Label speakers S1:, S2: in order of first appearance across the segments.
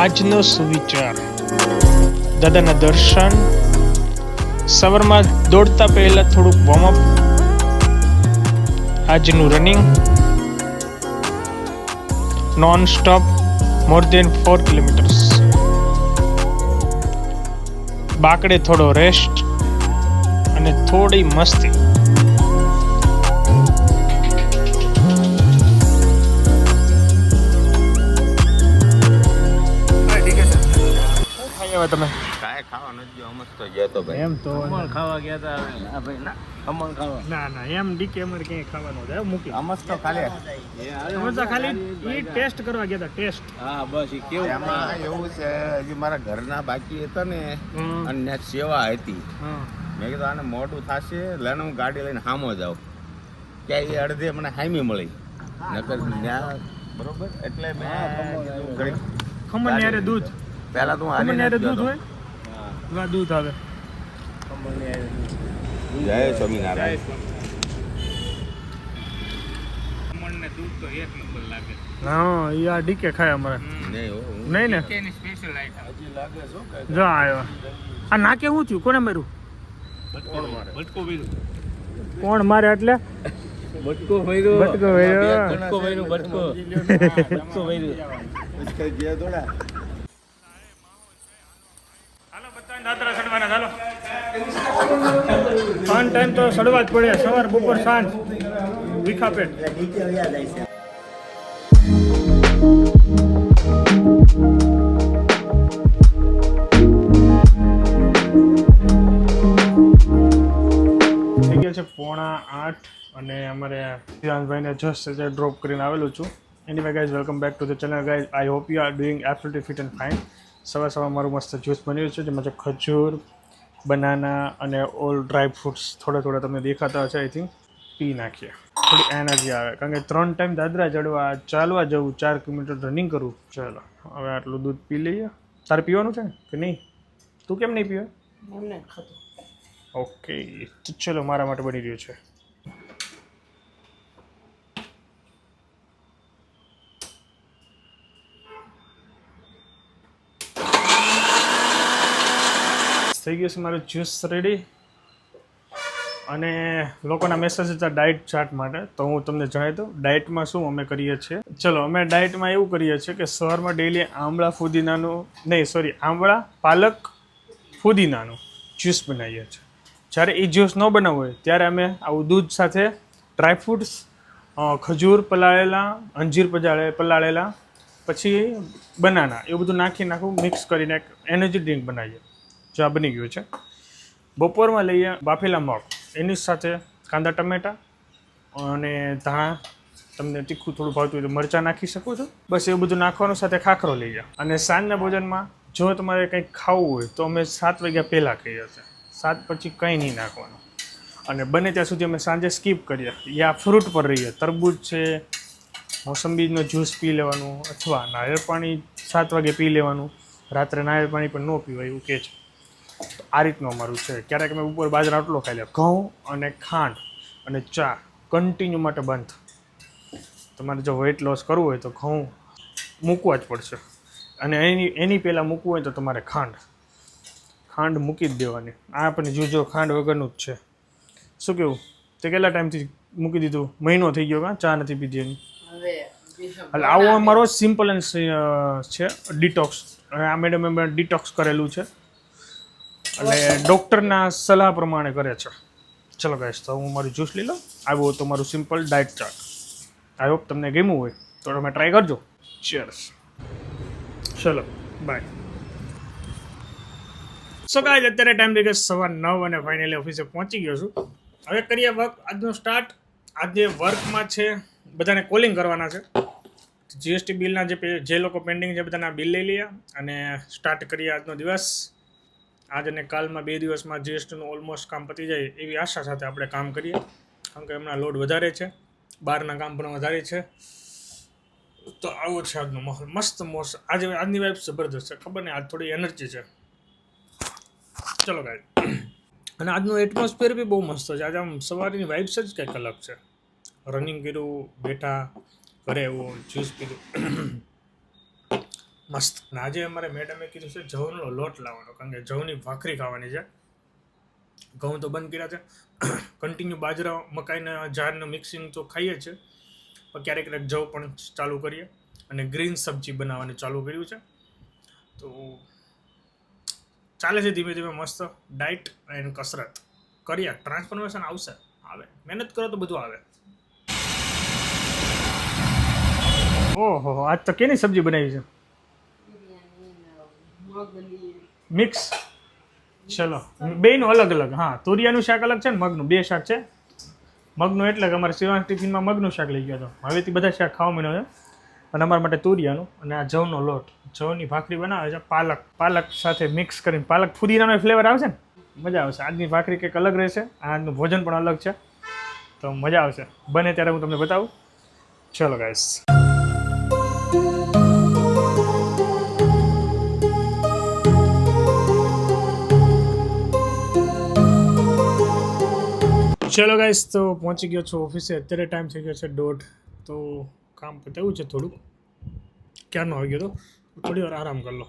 S1: આજનો સુવિચાર. દાદાના દર્શન. સવારમાં દોડતા પહેલા થોડુંક વોર્મઅપ. આજનું રનિંગ નોન સ્ટોપ મોર દેન 4 કિલોમીટર્સ. બાકડે થોડો રેસ્ટ અને થોડી મસ્તી. તમે
S2: કાય ખાવાનું જ મસ્ત ગયા તો ભાઈ.
S1: એમ તો
S3: ખમણ ખાવા ગયા હતા. ના ભાઈ ના, ખમણ ખાવા.
S1: ના એમ ડીકે અમારે ક્યાંય ખાવાનું છે મૂકી
S2: મસ્ત તો ખાલી
S1: અમે તો ખાલી ઈ ટેસ્ટ કરવા ગયા હતા. ટેસ્ટ
S3: હા બસ ઈ કેવું
S2: એમાં એવું છે, હજી મારા ઘરના બાકી હતા ને અને ત્યાં સેવા હતી. મેં કીધું આને મોટું થશે લઈને હું ગાડી લઈને હામો જાઉં, ક્યાંય એ અડધે મને હામી મળી નકર ત્યાં બરોબર. એટલે મેં ઘડીક
S1: ખમણ યારે દૂધ
S2: પહેલા તો હું
S1: ખમણ યારે
S2: હાલી
S1: દૂધ હોય. વા દૂધ આવે.
S3: ખમણ ને
S2: જય સ્વામિનારાયણ.
S3: ખમણ ને દૂધ તો એક નંબર લાગે.
S1: હા ઈ આ ડીકે ખાય અમારે.
S2: નહીં હો, હું
S1: નહીં ને
S3: એની સ્પેશિયલ આઈટમ હજી લાગે છો કે
S1: જો આવ્યો. આ નાકે શું થયું? કોને માર્યું?
S3: બટકો ભર્યો.
S1: કોણ મારે એટલે
S3: બટકો ભર્યો.
S1: બટકો ભર્યો.
S3: બટકો ભર્યો. બટકો ભર્યો.
S1: હાલો બધાને દાદરા સડવાના. ચાલો ત્રણ ટાઈમ તો સડવા જ પડે, સવાર બપોર સાંજ. વિખા પેટ. થઈ ગયા છે 7:45 અને અમારે ધીરાંશભાઈને જસ્ટ ડ્રોપ કરીને આવેલું છું. Anyway guys, welcome back to the channel guys. I hope you are doing absolutely fit and fine. સવાર મારું મસ્ત જ્યુસ બન્યું છે, જેમાં છે ખજૂર, બનાના અને ઓલ ડ્રાય ફ્રૂટ્સ થોડા તમને દેખાતા હશે. આઈ થિંક પી નાખીએ, થોડી એનર્જી આવે. કારણ કે 3 ટાઈમ દાદરા ચડવા, ચાલવા જવું, 4 કિલોમીટર રનિંગ કરવું. ચાલો હવે આટલું દૂધ પી લઈએ. તારે પીવાનું છે કે નહીં? તું કેમ નહીં પીવે? ઓકે તો ચલો, મારા માટે બની રહ્યું છે. થઈ ગયું છે મારું જ્યુસ રેડી. અને લોકોના મેસેજ હતા ડાયટ ચાર્ટ માટે, તો હું તમને જણાવી દઉં ડાયટમાં શું અમે કરીએ છીએ. ચલો, અમે ડાયટમાં એવું કરીએ છીએ કે સવારમાં ડેલી આંબળા પાલક ફુદીનાનું જ્યુસ બનાવીએ છીએ. જ્યારે એ જ્યુસ ન બનાવવું હોય ત્યારે અમે આવું દૂધ સાથે ડ્રાયફ્રૂટ્સ, ખજૂર પલાળેલા, અંજીર પલાળેલા, પછી બનાના, એવું બધું નાખું મિક્સ કરીને એક એનર્જી ડ્રિંક બનાવીએ. જો આ બની ગયું છે. બપોરમાં લઈએ બાફેલા મગ, એની સાથે કાંદા ટમેટા અને ધાણા, તમને તીખું થોડું ભાવતું હોય તો મરચાં નાખી શકો છો. બસ એવું બધું નાખવાનું, સાથે ખાખરો લઈએ. અને સાંજના ભોજનમાં જો તમારે કંઈક ખાવું હોય તો અમે 7 વાગ્યા પહેલાં કહીએ છીએ. 7 પછી કંઈ નહીં નાખવાનું. અને બને ત્યાં સુધી અમે સાંજે સ્કીપ કરીએ, યા ફ્રૂટ પર રહીએ. તરબૂચ છે, મોસંબીનો જ્યુસ પી લેવાનું, અથવા નારિયેળ પાણી 7 વાગે પી લેવાનું. રાત્રે નારિયેળ પાણી પણ ન પીવાય એવું કહે છે. તો આ રીતનું અમારું છે. ક્યારેક અમે ઉપર બાજરા રોટલો ખાઈ લે. ઘઉં અને ખાંડ અને ચા કન્ટિન્યુ માટે બંધ. તમારે જો વેઇટ લોસ કરવું હોય તો ઘઉં મૂકવા જ પડશે. અને એની પહેલાં મૂકવું હોય તો તમારે ખાંડ મૂકી જ દેવાની. આ પણ જો ખાંડ વગરનું જ છે. શું કેવું? તે કેટલા ટાઈમથી મૂકી દીધું? મહિનો થઈ ગયો. ચા નથી પીધી એની. એટલે આવો અમારો સિમ્પલ એન્ડ છે ડિટોક્સ. અને આ મેડમ એમ ડિટોક્સ કરેલું છે અને ડૉક્ટરના સલાહ પ્રમાણે કરે છે. ચલો ગાઈસ, તો હું મારું જ્યુસ લઈ લઉં. આવ્યું તો મારું simple diet chart. I hope તમને ગમ્યું હોય તો તમે ટ્રાય કરજો. ચીયર્સ. ચલો બાય. સો ગાઈસ, અત્યારે ટાઈમ થઈ ગયો 9:15 અને ફાઇનલી ઓફિસે પહોંચી ગયો છું. હવે કરીએ વર્ક આજનો સ્ટાર્ટ. આજે વર્કમાં છે બધાને કોલિંગ કરવાના છે. જીએસટી બિલના જે લોકો પેન્ડિંગ છે બધાના બિલ લઈ લઈએ અને સ્ટાર્ટ કરીએ આજનો દિવસ. આજ અને કાલમાં 2 દિવસમાં જીએસટીનું ઓલમોસ્ટ કામ પતી જાય એવી આશા સાથે આપણે કામ કરીએ. કારણ કે હમણાં લોડ વધારે છે, બહારના કામ પણ વધારે છે. તો આવો છે આજનો માહોલ. મસ્ત મોસમ. આજની વાઇબ જબરદસ્ત છે. ખબર નહીં, આજ થોડી એનર્જી છે. ચલો ગાઈસ, અને આજનું એટમોસ્ફિયર બી બહુ મસ્ત છે. આજે આમ સવારની વાઇબ્સ જ કંઈક અલગ છે. રનિંગ કર્યું, બેઠા ઘરે, એવું જ્યુસ પીધું. મસ્ત. અને આજે અમારે મેડમે કીધું છે જવનો લોટ લાવવાનો, કારણ કે જવની ભાખરી ખાવાની છે. ઘઉં તો બંધ કર્યા છે, કન્ટિન્યુ બાજરા મકાઈના જારનું મિક્સિંગ તો ખાઈએ છે, પણ ક્યારેક ક્યારેક જવ પણ ચાલુ કરીએ. અને ગ્રીન સબ્જી બનાવવાનું ચાલુ કર્યું છે. તો ચાલે છે ધીમે ધીમે મસ્ત ડાયટ એન્ડ કસરત કરીએ. ટ્રાન્સફોર્મેશન આવશે, આવે, મહેનત કરો તો બધું આવે. ઓહો, આજ તો કેની સબ્જી બનાવી છે? મિક્સ. ચલો, બેયનું અલગ અલગ. હા, તુરિયાનું શાક અલગ છે ને મગનું, બે શાક છે. મગનું એટલે કે અમારે શિવાંશ ટિફિનમાં મગનું શાક લઈ ગયો હતો. હવેથી બધા શાક ખાવા માંડ્યો છે. અને અમારા માટે તુરિયાનું. અને આ જવનો લોટ, જવની ભાખરી બનાવે છે. પાલક સાથે મિક્સ કરીને, પાલક ફુદીનાનો ફ્લેવર આવશે ને, મજા આવશે. આજની ભાખરી કંઈક અલગ રહેશે, આજનું ભોજન પણ અલગ છે, તો મજા આવશે. બને ત્યારે હું તમને બતાવું. ચલો ગાઈસ. ચલો ગાઈસ, તો પહોંચી ગયો છું ઓફિસે. અત્યારે ટાઈમ થઈ ગયો છે 1:30. તો કામ પતાવ્યું છે થોડુંક, ક્યારનો આવી ગયો તો થોડી વાર આરામ કરી લો.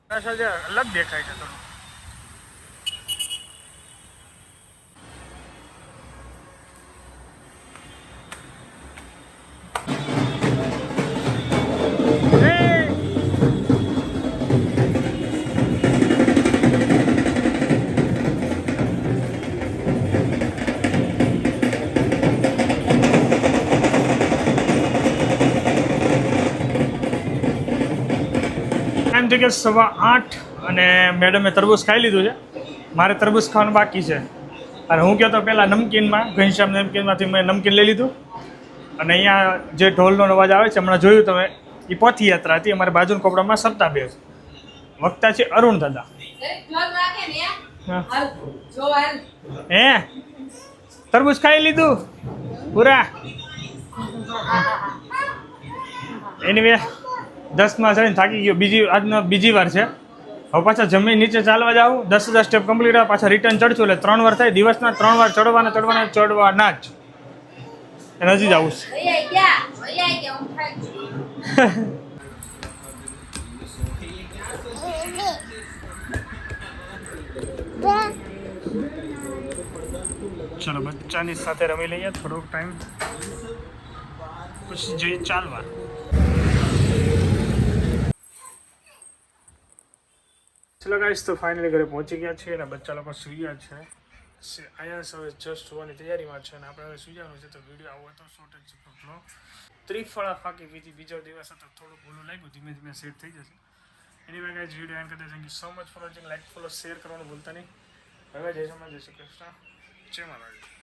S1: અલગ દેખાય છે થોડું. ટાઈમ થઈ ગયો 8:15 અને મેડમે તરબૂચ ખાઈ લીધું છે. મારે તરબૂચ ખાવાનું બાકી છે. અને હું કહેતો પહેલાં નમકીનમાં, ઘનશ્યામ નમકીનમાંથી મેં નમકીન લઈ લીધું. અને અહીંયા જે ઢોલનો અવાજ આવે છે, હમણાં જોયું તમે, એ પથયાત્રા હતી. અમારે બાજુના કોપડામાં સપ્તાહ બે વક્તા છે અરુણ દાદા. હે, તરબૂચ ખાઈ લીધું પૂરા? એની 10માં જઈને થાકી ગયો. આજનો બીજી વાર છે. હવે પાછા જમીન નીચે ચાલવા જાઉં, 10,000 સ્ટેપ કમ્પ્લીટ આવે, પાછા રિટર્ન ચડશું એટલે 3 વાર થાય. દિવસના 3 વાર ચડવાના જ. એને હજી જવું છે. ચલો, બચ્ચાની સાથે રમી લઈએ થોડોક ટાઈમ, પછી જઈએ ચાલવા. ચલો ગાઈસ, તો ફાઇનલી ઘરે પહોંચી ગયા છીએ અને બચ્ચા લોકો સુઈ ગયા છે. અહીંયા હવે જસ્ટ હોવાની તૈયારીમાં છે અને આપણે હવે સુઈ જવાનું છે. તો વિડીયો આવો હતો શોર્ટ જ પકડો. ત્રિફળા ફાકી પીધી. બીજો દિવસ હતો, થોડું ભૂલું લાગ્યું, ધીમે ધીમે સેટ થઈ જશે. એની ગાઈસ, વિડીયો એન્ડ કરતા thank you so much for watching. Like, follow, share કરવાનું ભૂલતા નહીં. હવે જય શ્રી કૃષ્ણ. જય માતાજી.